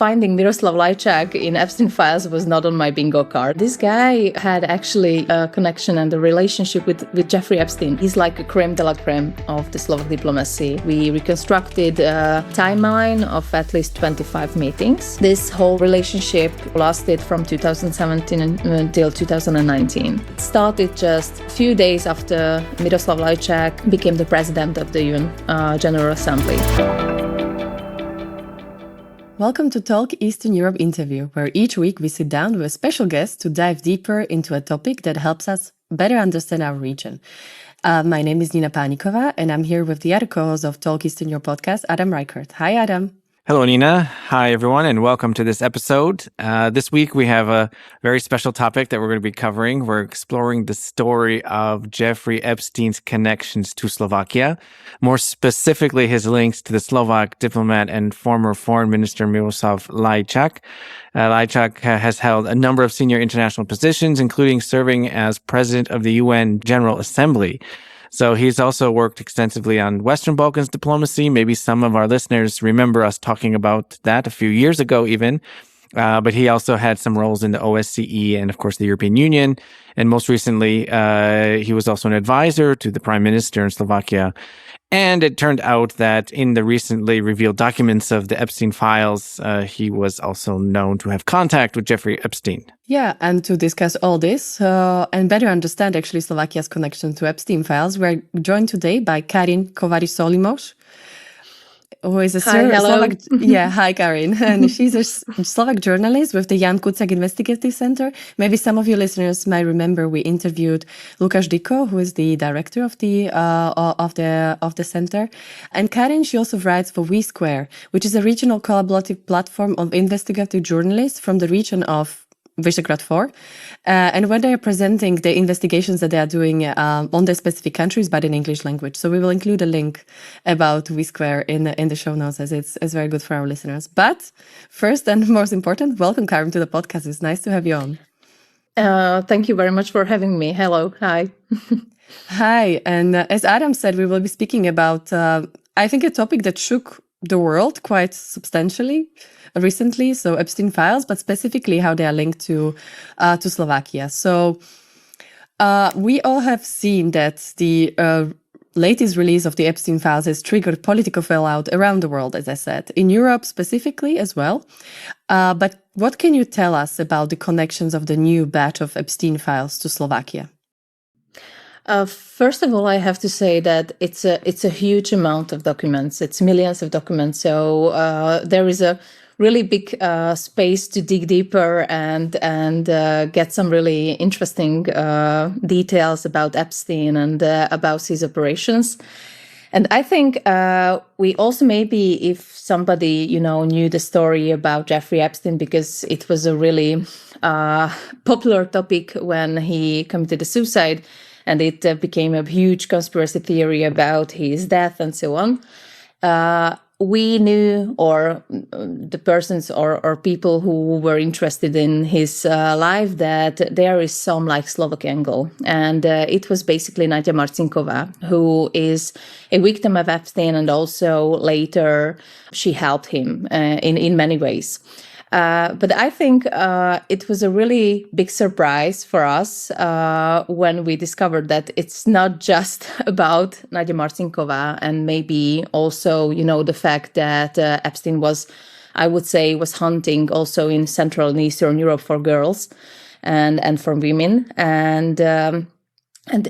finding Miroslav Lajčák in Epstein files was not on my bingo card. This guy had actually a connection and a relationship with Jeffrey Epstein. He's like a creme de la creme of the Slovak diplomacy. We reconstructed a timeline of at least 25 meetings. This whole relationship lasted from 2017 until 2019. It started just a few days after Miroslav Lajčák became the president of the UN General Assembly. Welcome to Talk Eastern Europe interview, where each week we sit down with a special guest to dive deeper into a topic that helps us better understand our region. My name is Nina Pániková, and I'm here with the other co-host of Talk Eastern Europe podcast, Adam Reichert. Hi, Adam. Hello, Nina. Hi, everyone, and welcome to this episode. This week, we have a very special topic that we're going to be covering. We're exploring the story of Jeffrey Epstein's connections to Slovakia, more specifically, his links to the Slovak diplomat and former foreign minister Miroslav Lajčák. Lajčák has held a number of senior international positions, including serving as president of the UN General Assembly. So he's also worked extensively on Western Balkans diplomacy. Maybe some of our listeners remember us talking about that a few years ago even. But he also had some roles in the OSCE and, of course, the European Union. And most recently, he was also an advisor to the prime minister in Slovakia. And it turned out that in the recently revealed documents of the Epstein files, he was also known to have contact with Jeffrey Epstein. Yeah, and to discuss all this and better understand actually Slovakia's connection to Epstein files, we're joined today by Karin Kőváry Sólymos, who is a Slovak. Yeah, hi, Karin. And she's a Slovak journalist with the Jan Kuciak Investigative Center. Maybe some of you listeners might remember we interviewed Lukáš Diko, who is the director of the center. And Karin, she also writes for We Square, which is a regional collaborative platform of investigative journalists from the region of Visegrad 4, and when they are presenting the investigations that they are doing on the specific countries, but in English language. So we will include a link about We Square in the show notes, as it's very good for our listeners. But first and most important, welcome, Karin, to the podcast. It's nice to have you on. Thank you very much for having me. Hello. Hi. Hi. And as Adam said, we will be speaking about, I think, a topic that shook the world quite substantially recently, so Epstein files, but specifically how they are linked to Slovakia. So we all have seen that the latest release of the Epstein files has triggered political fallout around the world, as I said, in Europe specifically as well. But what can you tell us about the connections of the new batch of Epstein files to Slovakia? First of all, I have to say that it's a huge amount of documents. It's millions of documents. So there is a really big space to dig deeper and get some really interesting details about Epstein and about his operations. And I think we also maybe, if somebody knew the story about Jeffrey Epstein, because it was a really popular topic when he committed a suicide. And it became a huge conspiracy theory about his death and so on. We knew, or the persons or people who were interested in his life, that there is some Slovak angle. And it was basically Nadia Marcinková, who is a victim of Epstein, and also later she helped him in many ways. But I think it was a really big surprise for us when we discovered that it's not just about Nadia Marcinková, and maybe also, the fact that Epstein was hunting also in Central and Eastern Europe for girls and for women. And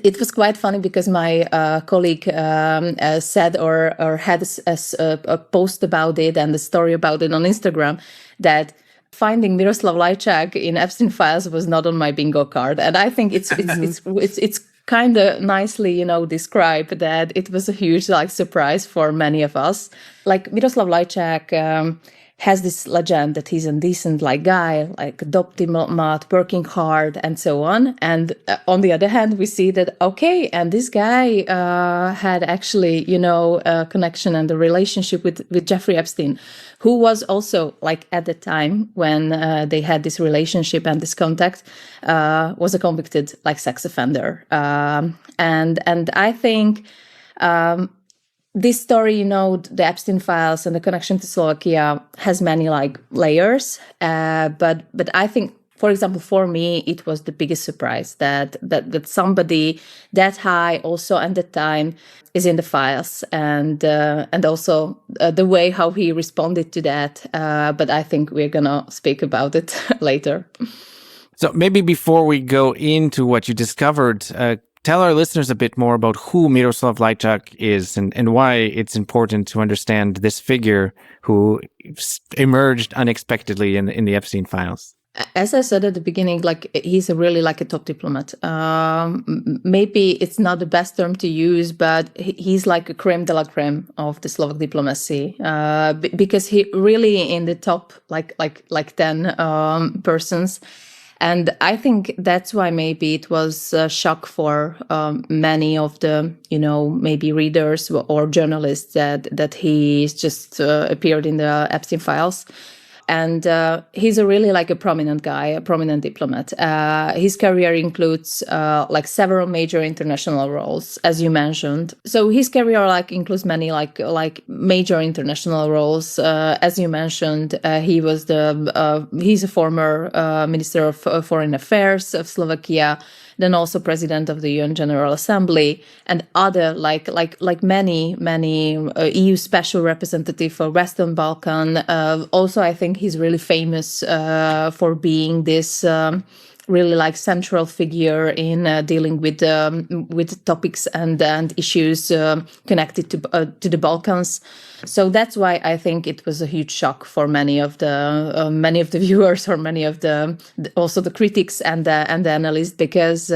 it was quite funny because my colleague said or had a post about it and the story about it on Instagram, that finding Miroslav Lajčák in Epstein files was not on my bingo card. And I think it's kind of nicely, described that it was a huge surprise for many of us. Miroslav Lajčák has this legend that he's a decent guy, diplomat, working hard, and so on. And on the other hand, we see that, okay, and this guy had actually, a connection and a relationship with Jeffrey Epstein, who was also, at the time when they had this relationship and this contact, was a convicted, sex offender. And I think this story, the Epstein files and the connection to Slovakia has many like layers. But I think, for example, for me, it was the biggest surprise that somebody that high also at the time is in the files, and also the way how he responded to that. But I think we're gonna speak about it later. So maybe before we go into what you discovered, tell our listeners a bit more about who Miroslav Lajčák is and why it's important to understand this figure who emerged unexpectedly in the Epstein files. As I said at the beginning, like he's really like a top diplomat. Maybe it's not the best term to use, but he's like a creme de la creme of the Slovak diplomacy, because he really in the top like 10 persons. And I think that's why maybe it was a shock for many of the, maybe readers or journalists that he just appeared in the Epstein files. And he's a really like a prominent guy, a prominent diplomat. His career includes like several major international roles, as you mentioned. So his career like includes many like major international roles. As you mentioned, he's a former Minister of Foreign Affairs of Slovakia, then also President of the UN General Assembly, and other like many EU Special Representative for Western Balkan. Also, I think he's really famous for being this really like central figure in dealing with topics and issues connected to the Balkans. So that's why I think it was a huge shock for many of the viewers or many of also the critics and the analysts, because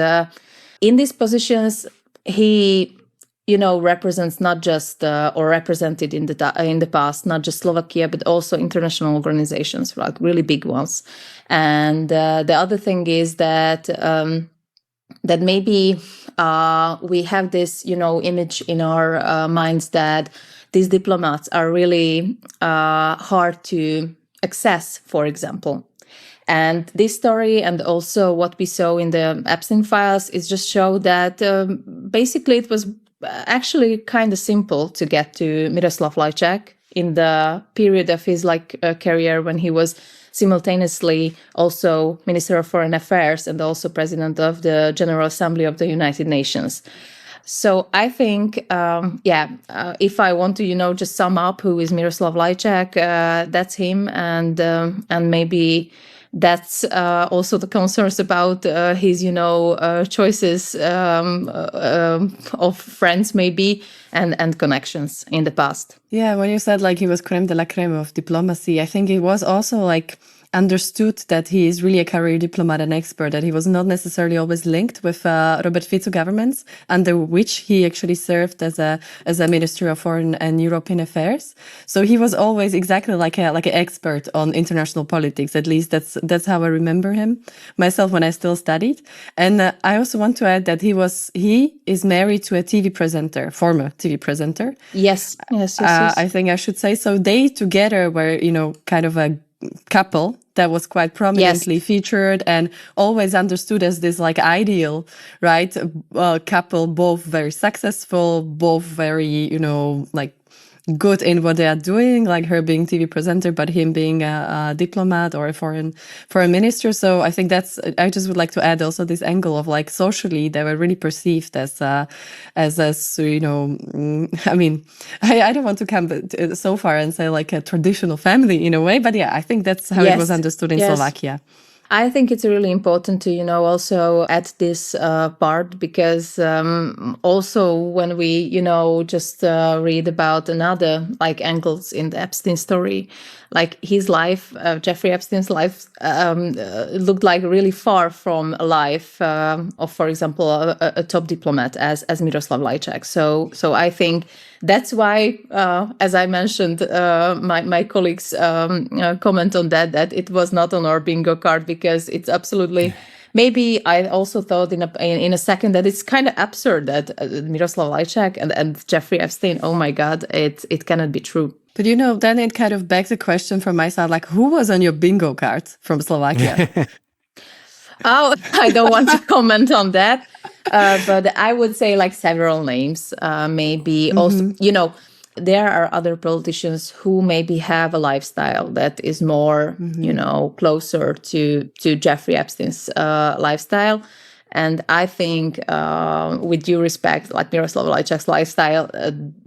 in these positions he represents not just or represented in the past not just Slovakia but also international organizations, like really big ones. And the other thing is that maybe we have this image in our minds that these diplomats are really hard to access, for example. And this story and also what we saw in the Epstein files is just show that basically it was actually kind of simple to get to Miroslav Lajčák in the period of his career when he was simultaneously also Minister of Foreign Affairs and also President of the General Assembly of the United Nations. So I think, if I want to, just sum up who is Miroslav Lajčák, that's him, and maybe that's also the concerns about his, choices of friends maybe and connections in the past. Yeah, when you said like he was creme de la creme of diplomacy, I think it was also like understood that he is really a career diplomat and expert, that he was not necessarily always linked with Robert Fico governments, under which he actually served as a Minister of Foreign and European Affairs. So he was always exactly like an expert on international politics. At least that's how I remember him myself when I still studied. And I also want to add that he is married to a TV presenter, former TV presenter. Yes. I think I should say so. They together were, kind of a couple that was quite prominently featured and always understood as this like ideal, right? Couple, both very successful, both very, like good in what they are doing, like her being TV presenter, but him being a diplomat or a foreign minister. So I think I just would like to add also this angle of like socially they were really perceived as I mean, I don't want to come so far and say like a traditional family in a way, but yeah, I think that's how it was understood in Slovakia. I think it's really important to, also add this part, because also when we, just read about another like angles in the Epstein story, like his life, Jeffrey Epstein's life looked like really far from a life of, for example, a top diplomat as Miroslav Lajčák. So I think that's why, as I mentioned, my colleagues comment on that it was not on our bingo card, because it's absolutely. Maybe I also thought in a second that it's kind of absurd that Miroslav Lajčák and Jeffrey Epstein. Oh my God, it cannot be true. But then it kind of begs a question from my side, like who was on your bingo card from Slovakia? Oh, I don't want to comment on that. But I would say like several names, maybe also, there are other politicians who maybe have a lifestyle that is more, closer to Jeffrey Epstein's lifestyle. And I think, with due respect, like Miroslav Lajčák's lifestyle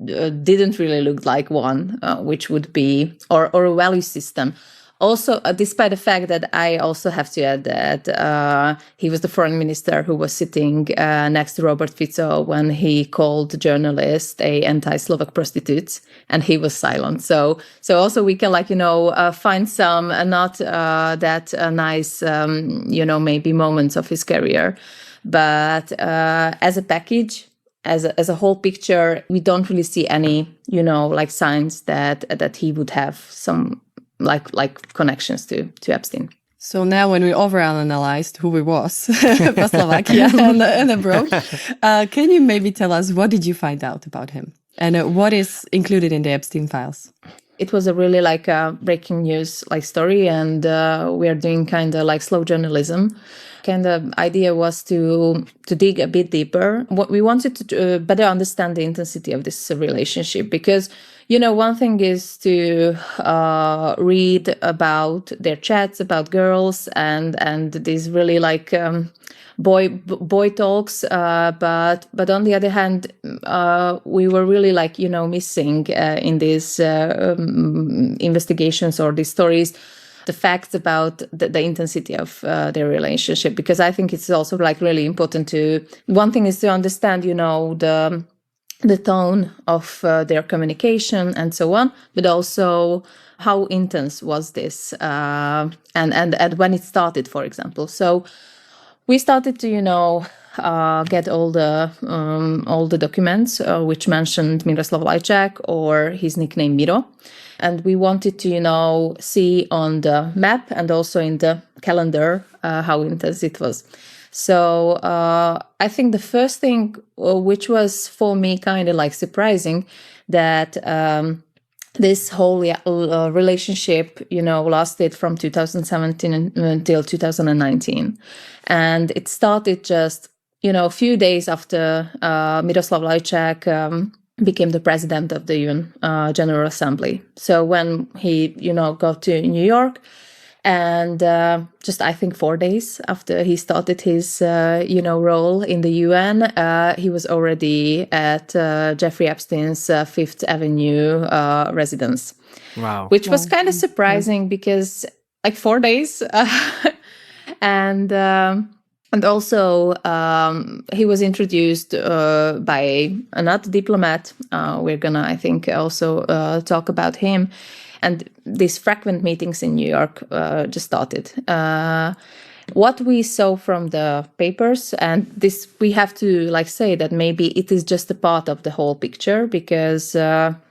didn't really look like one which would be, or a value system. Also, despite the fact that I also have to add that he was the foreign minister who was sitting next to Robert Fico when he called journalist a anti-Slovak prostitute, and he was silent. So also we can find some not that nice maybe moments of his career, but as a package. As a whole picture, we don't really see any signs that he would have some like connections to Epstein. So now when we overanalyzed who he was for Slovakia and abroad, can you maybe tell us what did you find out about him and what is included in the Epstein files? It was a really breaking news story, and we are doing kind of slow journalism. Kind of idea was to dig a bit deeper. What we wanted to better understand the intensity of this relationship, because one thing is to read about their chats about girls and these really boy talks, but on the other hand, we were really missing in these investigations or these stories the facts about the intensity of their relationship, because I think it's also really important to. One thing is to understand the tone of their communication and so on, but also how intense was this and when it started, for example. So we started to get all the documents which mentioned Miroslav Lajčák or his nickname Miro, and we wanted to see on the map and also in the calendar how intense it was. So I think the first thing which was for me kind of surprising, that this whole relationship lasted from 2017 until 2019, and it started just a few days after Miroslav Lajčák became the president of the UN General Assembly. So when he got to New York, and just I think 4 days after he started his role in the UN, he was already at Jeffrey Epstein's Fifth Avenue residence. Wow. Which was kind of surprising because 4 days and also he was introduced by another diplomat. We're gonna, I think, also talk about him. And these frequent meetings in New York just started. What we saw from the papers, and this we have to say that maybe it is just a part of the whole picture, because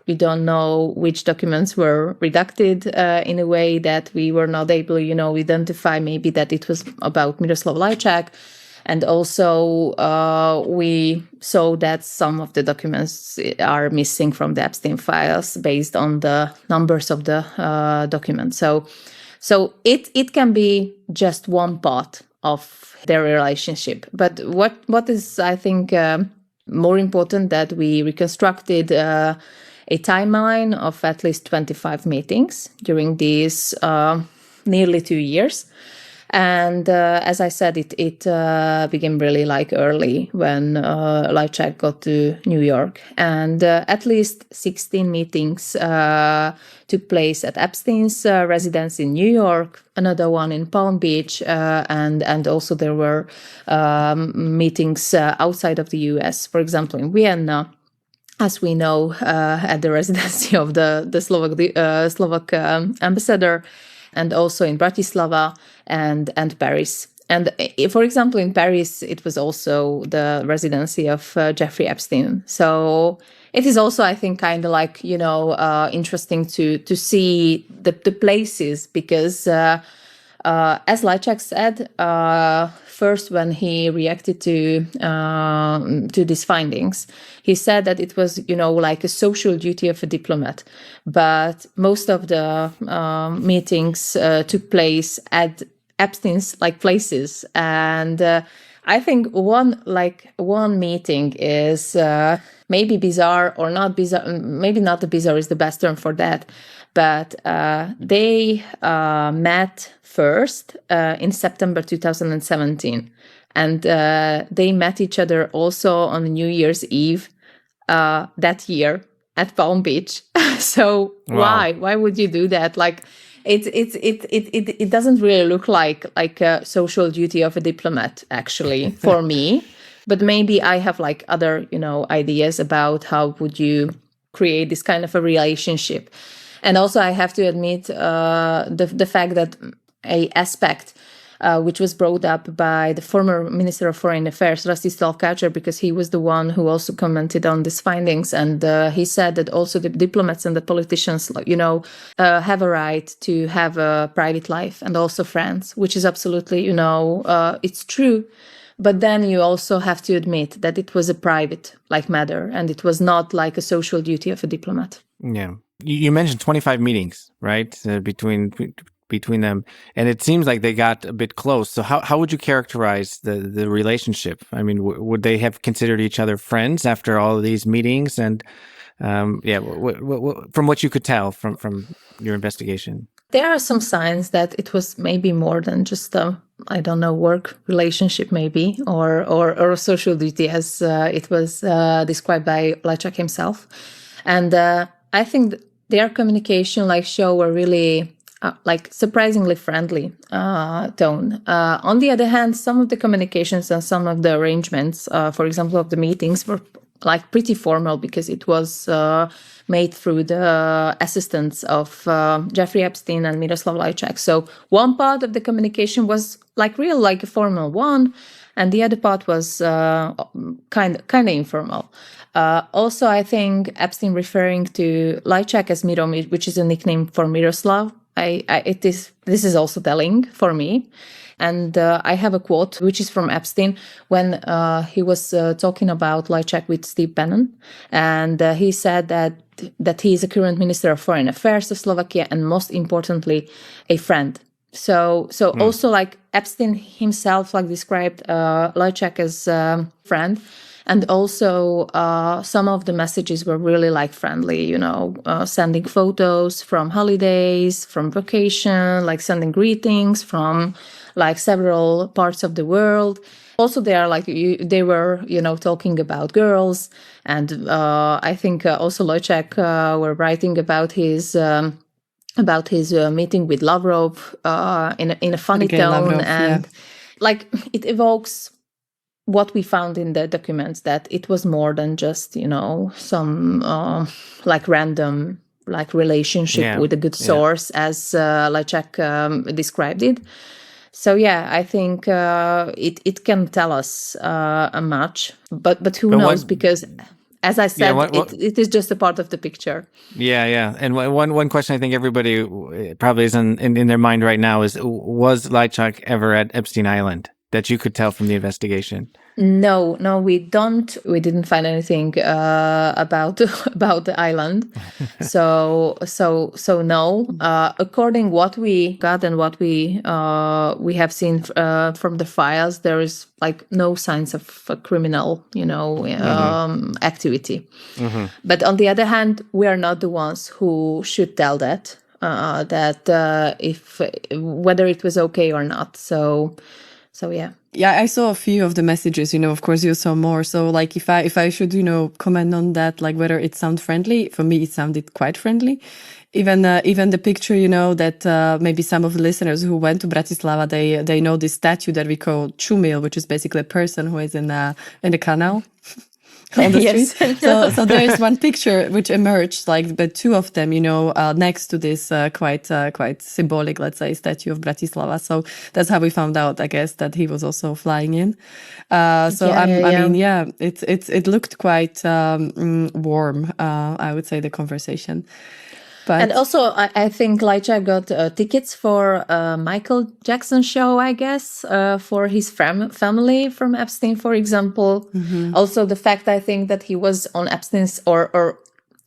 we don't know which documents were redacted in a way that we were not able, identify maybe that it was about Miroslav Lajčák. And also, we saw that some of the documents are missing from the Epstein files based on the numbers of the documents. So it can be just one part of their relationship. But what is, I think, more important, that we reconstructed a timeline of at least 25 meetings during these nearly 2 years. And as I said, it began really early when Lajčák got to New York, and at least 16 meetings took place at Epstein's residence in New York, another one in Palm Beach, and also there were meetings outside of the US, for example, in Vienna, as we know, at the residency of the Slovak ambassador, and also in Bratislava and Paris. And for example, in Paris, it was also the residency of Jeffrey Epstein. So it is also, I think, kind of interesting to see the places, because as Lajčák said, first when he reacted to these findings, he said that it was, a social duty of a diplomat. But most of the meetings took place at Epstein's places, and I think one meeting is maybe bizarre or not bizarre. Maybe not the bizarre is the best term for that, but they met first in September 2017, and they met each other also on New Year's Eve that year at Palm Beach. So Wow. why would you do that? Like, it doesn't really look like a social duty of a diplomat, actually, for me. But maybe I have like other, ideas about how would you create this kind of a relationship. And also, I have to admit the fact that a aspect which was brought up by the former Minister of Foreign Affairs, Rastislav Lajčák, because he was the one who also commented on these findings. And he said that also the diplomats and the politicians, have a right to have a private life and also friends, which is absolutely, it's true. But then you also have to admit that it was a private matter, and it was not like a social duty of a diplomat. Yeah. You mentioned 25 meetings, right? Between them, and it seems like they got a bit close. So how would you characterize the relationship? I mean, would they have considered each other friends after all of these meetings? And from what you could tell from your investigation, there are some signs that it was maybe more than just a work relationship, maybe, or a social duty, as it was described by Lajčák himself. And I think their communication show a really surprisingly friendly tone. On the other hand, some of the communications and some of the arrangements, for example, of the meetings, were pretty formal, because it was made through the assistance of Jeffrey Epstein and Miroslav Lajčák. So one part of the communication was a formal one, and the other part was kind of informal. Also, I think Epstein referring to Lajčák as Miro, which is a nickname for Miroslav. This is also telling for me. And I have a quote, which is from Epstein, when he was talking about Lajčák with Steve Bannon. And he said that he is a current Minister of Foreign Affairs of Slovakia, and most importantly, a friend. So also Epstein himself described Lajčák as a friend. And also, some of the messages were really friendly, sending photos from holidays, from vacation, sending greetings from several parts of the world. Also, they are they were, talking about girls. And I think also Lajčák were writing about his meeting with Lavrov in a funny tone. Lavrov, and it evokes what we found in the documents, that it was more than just, some random relationship with a good source, as Lajčák described it. So I think it can tell us much, but who knows? Because, as I said, it is just a part of the picture. Yeah. And one question I think everybody probably is in their mind right now is: was Lajčák ever at Epstein Island? That you could tell from the investigation? No, we don't. We didn't find anything about the island. So no. According what we got and what we have seen from the files, there is no signs of a criminal, activity. Mm-hmm. But on the other hand, we are not the ones who should tell that if whether it was okay or not. So yeah. Yeah, I saw a few of the messages, of course you saw more. So if I should, comment on that, whether it sounds friendly, for me it sounded quite friendly. Even the picture, that maybe some of the listeners who went to Bratislava, they know this statue that we call Čumil, which is basically a person who is in the canal. On the street. So there is one picture which emerged, the two of them, next to this quite symbolic, let's say, statue of Bratislava. So that's how we found out, I guess, that he was also flying in. I mean, it looked quite warm. I would say the conversation. And also, I think Lajčák got tickets for Michael Jackson show, I guess, for his family from Epstein, for example. Mm-hmm. Also, the fact, I think, that he was on Epstein's, or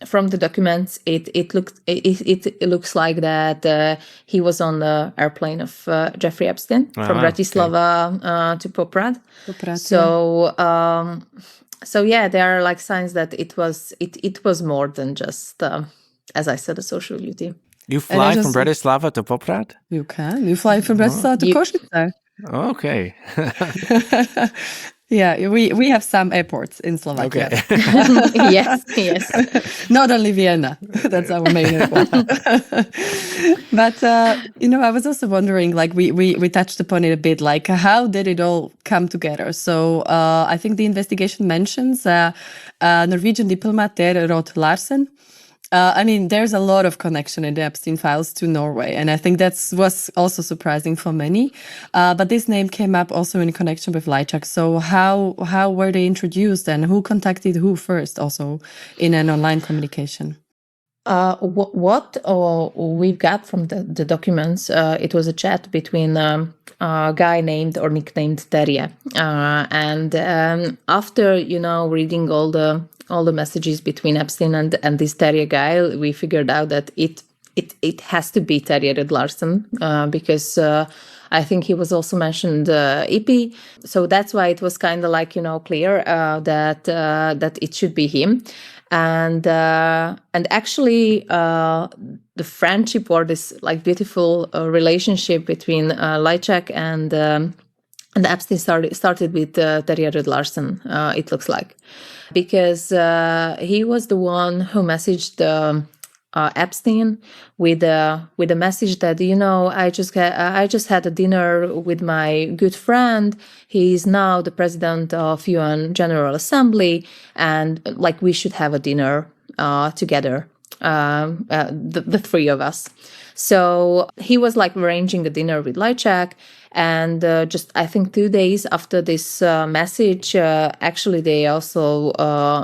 from the documents, it looks like that he was on the airplane of Jeffrey Epstein from Bratislava to Poprad. So So yeah, there are like signs that it was more than just, as I said, a social duty. You fly from Bratislava to Poprad? You can. You fly from Bratislava to Košice. Okay. Yeah, we have some airports in Slovakia. Okay. Yes. Not only Vienna. That's our main airport. But, I was also wondering, like we touched upon it a bit, like how did it all come together? So I think the investigation mentions Norwegian diplomat Terje Rød-Larsen. There's a lot of connection in the Epstein files to Norway, and I think that was also surprising for many. But this name came up also in connection with Lajčák. So how were they introduced, and who contacted who first, also in an online communication? What we've got from the documents, it was a chat between a guy named or nicknamed Terje, and after reading all the messages between Epstein and this Terje guy, we figured out that it has to be Terje Rød-Larsen, because I think he was also mentioned EP, so that's why it was kind of like clear that it should be him. And actually, the friendship or this like beautiful relationship between Lajčák and Epstein started with Terje Rød-Larsen. It looks like, because he was the one who messaged Epstein with a message that I just had a dinner with my good friend. He's now the president of UN General Assembly, and like we should have a dinner together, the three of us. So he was like arranging a dinner with Lajčák, and just I think 2 days after this message, actually they also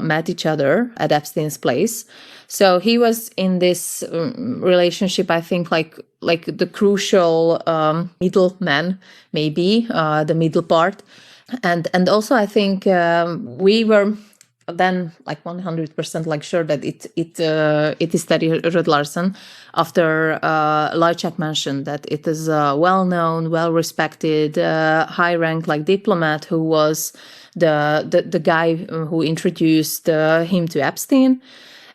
met each other at Epstein's place. So he was in this relationship, I think, like the crucial middleman, maybe the middle part, and also I think we were then like 100% like sure that it is Terje Rød-Larsen, after Lajčák mentioned that it is a well-known, well-respected, high-rank like diplomat who was the guy who introduced him to Epstein.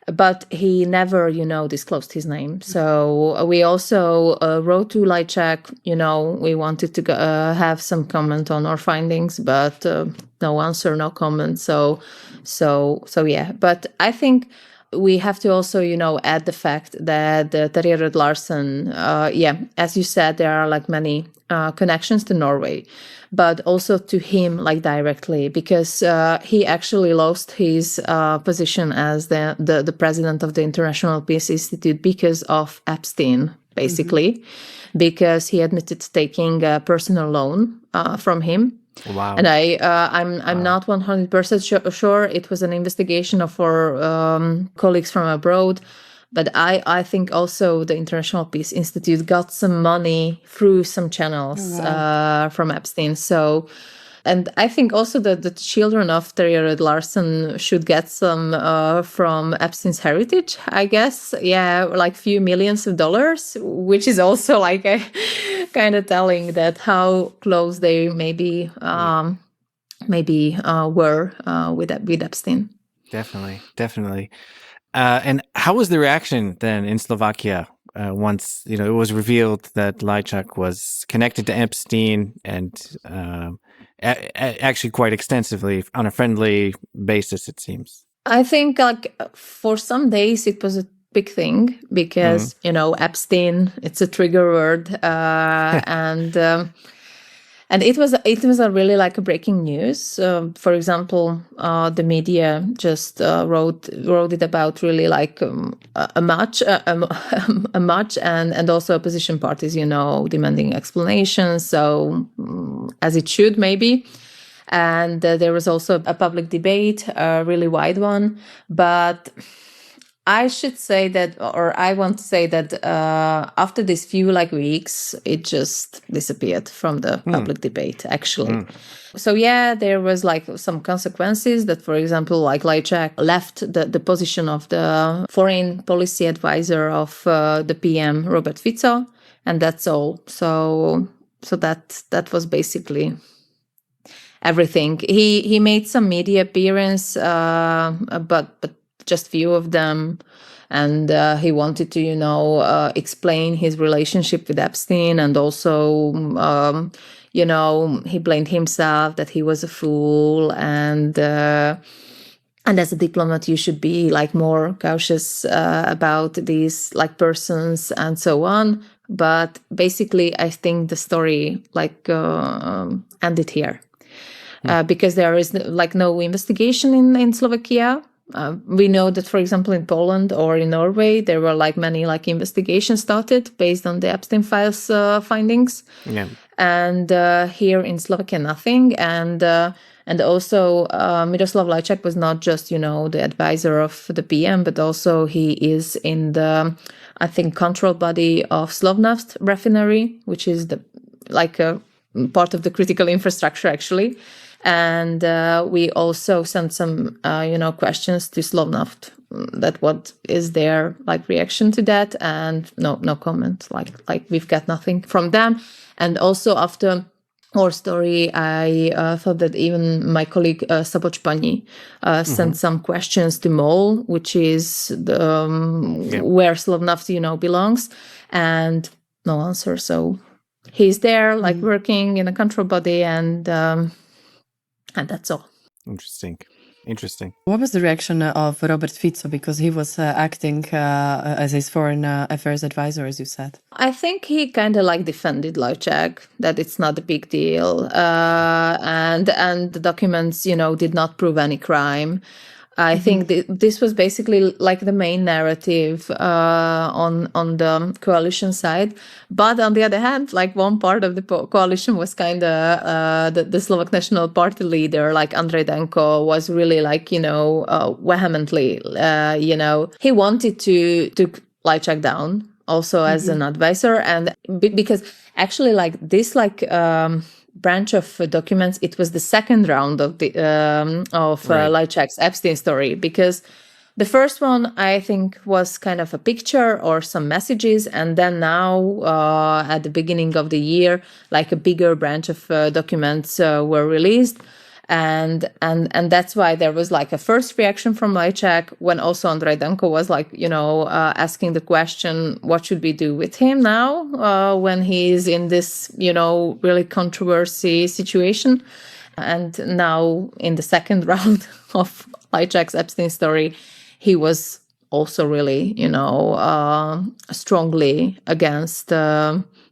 But he never, disclosed his name. So we also wrote to Lajčák, we wanted to have some comment on our findings, but no answer, no comment. So yeah. But I think we have to also, add the fact that Terje Rød-Larsen, as you said, there are like many connections to Norway, but also to him like directly, because he actually lost his position as the president of the International Peace Institute because of Epstein, basically, because he admitted taking a personal loan from him. Wow. And I'm not 100% sure. It was an investigation of our colleagues from abroad. But I think also the International Peace Institute got some money through some channels from Epstein. So, and I think also that the children of Terje Rød-Larsen should get some from Epstein's heritage, I guess. Yeah, like few millions of dollars, which is also like a kind of telling that how close they maybe were with Epstein. Definitely. And how was the reaction then in Slovakia once it was revealed that Lajčák was connected to Epstein, and actually quite extensively on a friendly basis, it seems? I think like for some days it was a big thing because Epstein, it's a trigger word, and it was a really like a breaking news. For example, the media just wrote it about really like a match, and also opposition parties, demanding explanations. So as it should maybe. And there was also a public debate, a really wide one. But I should say that, or I want to say that after these few weeks, it just disappeared from the public debate, actually. So yeah, there was some consequences that, for example, Lajčák left the position of the foreign policy advisor of the PM, Robert Fico, and that's all. So that was basically. everything. He made some media appearance, but just few of them. And he wanted to, explain his relationship with Epstein, and also, he blamed himself that he was a fool, and as a diplomat, you should be like more cautious about these like persons and so on. But basically, I think the story ended here because there is like no investigation in Slovakia. We know that, for example, in Poland or in Norway, there were like many like investigations started based on the Epstein files findings. Yeah. And here in Slovakia, nothing. And also Miroslav Lajčák was not just, the advisor of the PM, but also he is in the, I think, control body of Slovnaft refinery, which is a part of the critical infrastructure, actually. And we also sent some, questions to Slovnaft, that what is their like reaction to that, and no comment. Like we've got nothing from them. And also after our story, I thought that even my colleague Szabolcs Panyi sent some questions to MOL, which is the, where Slovnaft, belongs, and no answer. So he's there, like working in a control body, and that's all. Interesting. What was the reaction of Robert Fico, because he was acting as his foreign affairs advisor, as you said? I think he kind of like defended Lajčák, that it's not a big deal, and the documents, did not prove any crime. I think this was basically like the main narrative on the coalition side. But on the other hand, like one part of the coalition was kind of the Slovak National Party leader, like Andrej Danko, was really like, vehemently, he wanted to Lajčák down also as an advisor. And because actually like this, branch of documents, it was the second round of the Lajčák's Epstein story, because the first one I think was kind of a picture or some messages, and then now at the beginning of the year, like a bigger branch of documents were released. And that's why there was like a first reaction from Lajčák, when also Andrej Danko was like, asking the question, what should we do with him now when he's in this, really controversy situation? And now in the second round of Lajčák's Epstein story, he was also really, strongly against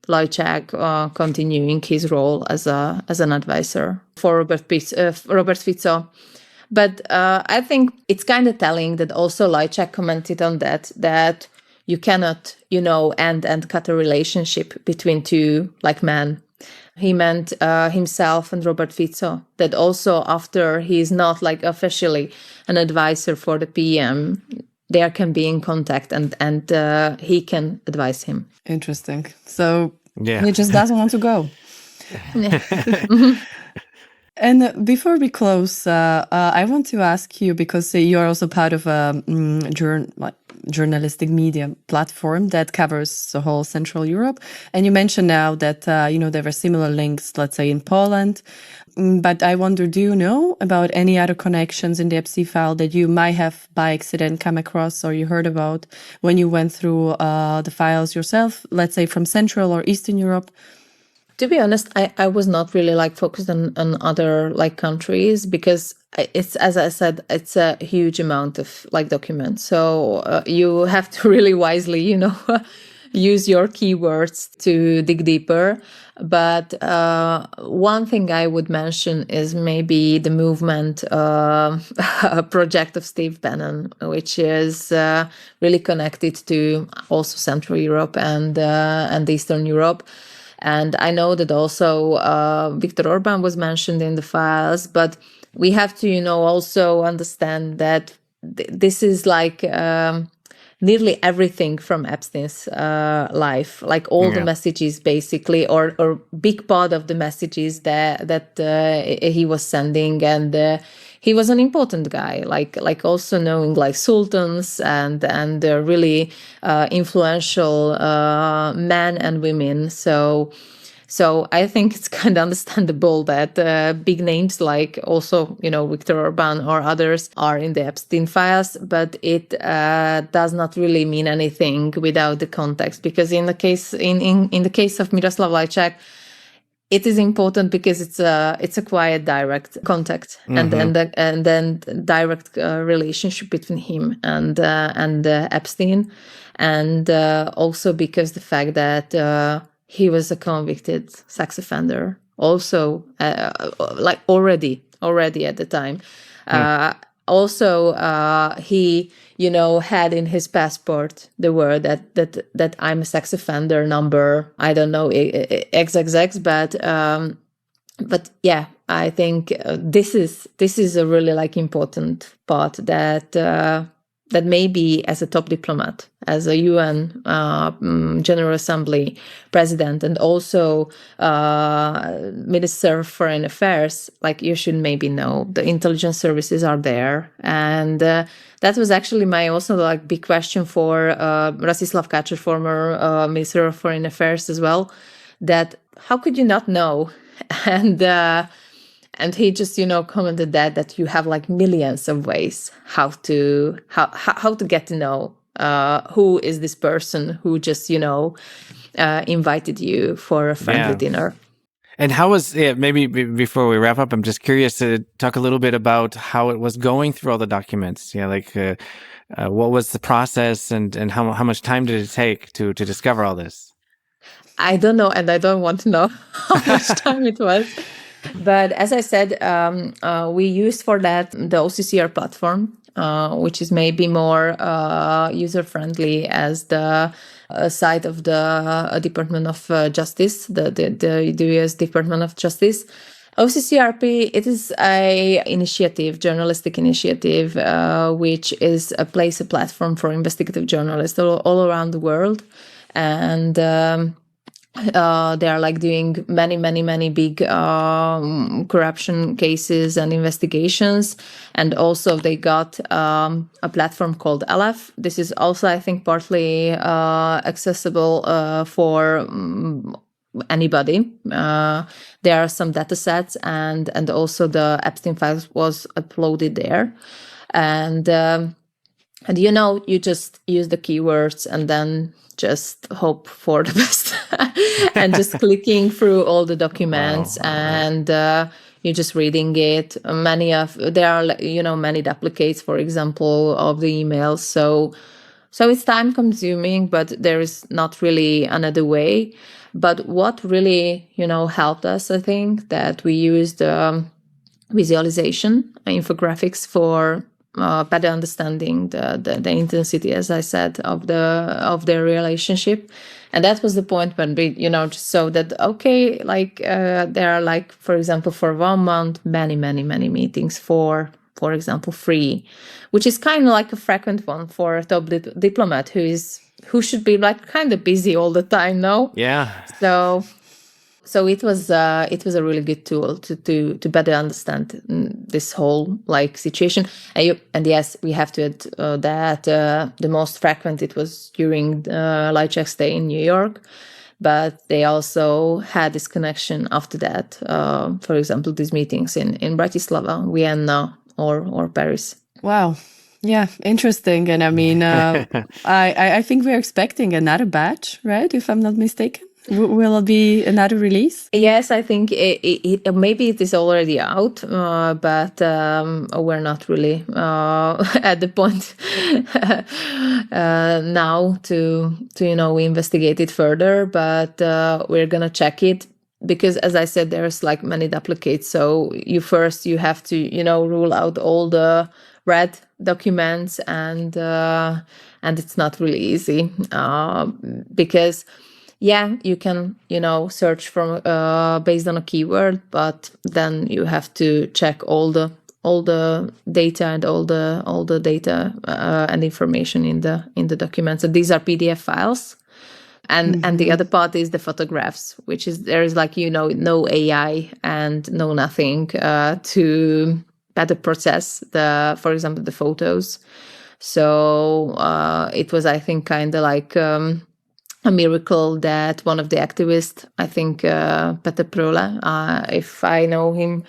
Lajčák continuing his role as an advisor for Robert Fico. But I think it's kind of telling that also Lajčák commented on that you cannot, end and cut a relationship between two like men. He meant himself and Robert Fico, that also after he is not like officially an advisor for the PM, there can be in contact and he can advise him. Interesting. So he just doesn't want to go. And before we close, I want to ask you, because you are also part of a journalistic media platform that covers the whole Central Europe. And you mentioned now that, there were similar links, let's say, in Poland. But I wonder, do you know about any other connections in the Epstein file that you might have by accident come across or you heard about when you went through the files yourself, let's say from Central or Eastern Europe? To be honest, I was not really like focused on other like countries, because it's, as I said, it's a huge amount of like documents. So you have to really wisely, use your keywords to dig deeper. But one thing I would mention is maybe the movement project of Steve Bannon, which is really connected to also Central Europe and Eastern Europe. And I know that also Viktor Orbán was mentioned in the files, but we have to, also understand that this is like nearly everything from Epstein's life, like all the messages basically, or big part of the messages that he was sending. And he was an important guy, like also knowing like sultans and really influential men and women. So So I think it's kind of understandable that big names like also, Viktor Orbán or others are in the Epstein files, but it does not really mean anything without the context, because in the case of Miroslav Lajčák, it is important because it's a quiet, direct contact, and then direct relationship between him and Epstein, and also because the fact that he was a convicted sex offender, also like already at the time. Also, he had in his passport the word that I'm a sex offender number. I don't know XXX, but yeah, I think this is a really like important part that maybe as a top diplomat, as a UN General Assembly president, and also Minister of Foreign Affairs, like you should maybe know the intelligence services are there. And that was actually my also like big question for Rastislav Káčer, former Minister of Foreign Affairs as well, that how could you not know? And he just, commented that you have like millions of ways how to get to know who is this person who just, invited you for a friendly dinner. And how was it? Maybe before we wrap up, I'm just curious to talk a little bit about how it was going through all the documents. Yeah, like what was the process, and how much time did it take to discover all this? I don't know, and I don't want to know how much time it was. But as I said, we used for that the OCCR platform, which is maybe more user-friendly as the site of the Department of Justice, the US Department of Justice. OCCRP, it is a journalistic initiative, which is a platform for investigative journalists all around the world. And they are like doing many big corruption cases and investigations. And also they got a platform called LF. This is also, I think, partly accessible for anybody. There are some data sets, and also the Epstein files was uploaded there. And you just use the keywords and then just hope for the best and just clicking through all the documents. Wow. And you're just reading it. There are many duplicates, for example, of the emails. So it's time consuming, but there is not really another way. But what really, helped us, I think, that we used visualization, infographics for better understanding the intensity, as I said, of their relationship. And that was the point when we, just saw that, okay, like there are like, for example, for 1 month, many meetings for example, 3, which is kind of like a frequent one for a top diplomat who should be like kind of busy all the time, no? Yeah. So it was a really good tool to better understand this whole like situation. And yes, we have to add that the most frequent it was during Lajčák's stay in New York, but they also had this connection after that. For example, these meetings in Bratislava, Vienna, or Paris. Wow. Yeah, interesting. And I mean, I think we're expecting another batch, right? If I'm not mistaken. Will it be another release? Yes, I think maybe it is already out, but we're not really at the point now to investigate it further. But we're gonna check it because, as I said, there's like many duplicates. So you have to rule out all the red documents, and it's not really easy because. Yeah, you can, search from based on a keyword, but then you have to check all the data and all the data and information in the documents. So these are PDF files, and the other part is the photographs, which is there is like no AI and no nothing to better process for example, the photos. So it was, I think, kind of like. a miracle that one of the activists, I think Peter Pröhle, if I know him,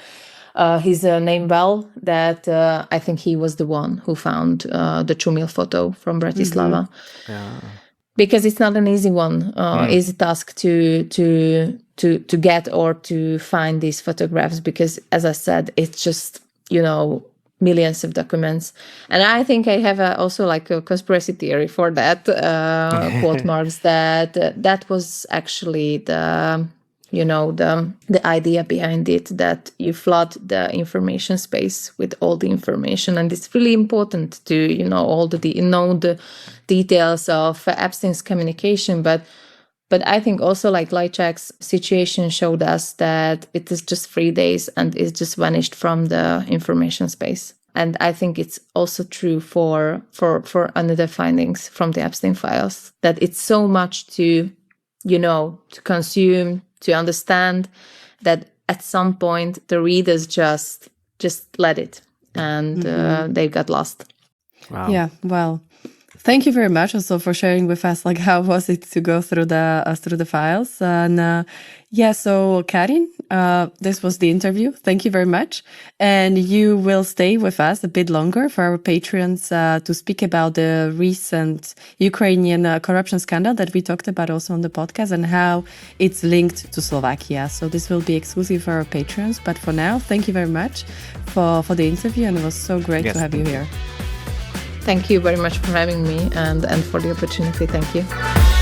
his name well, that I think he was the one who found the Chumil photo from Bratislava. Because it's not an easy one, easy task to get or to find these photographs. Because, as I said, it's just, millions of documents. And I think I have also like a conspiracy theory for that, quote marks, that was actually the idea behind it, that you flood the information space with all the information. And it's really important to, know the details of Epstein's communication. But I think also like Lajčák's situation showed us that it is just 3 days and it just vanished from the information space. And I think it's also true for another findings from the Epstein files, that it's so much to consume, to understand, that at some point the readers just let it, and they got lost. Wow. Yeah, well, thank you very much also for sharing with us like how was it to go through the files. And so Karin, this was the interview. Thank you very much. And you will stay with us a bit longer for our patrons to speak about the recent Ukrainian corruption scandal that we talked about also on the podcast and how it's linked to Slovakia. So this will be exclusive for our patrons. But for now, thank you very much for the interview, and it was so great to have you here. Thank you very much for having me and for the opportunity. Thank you.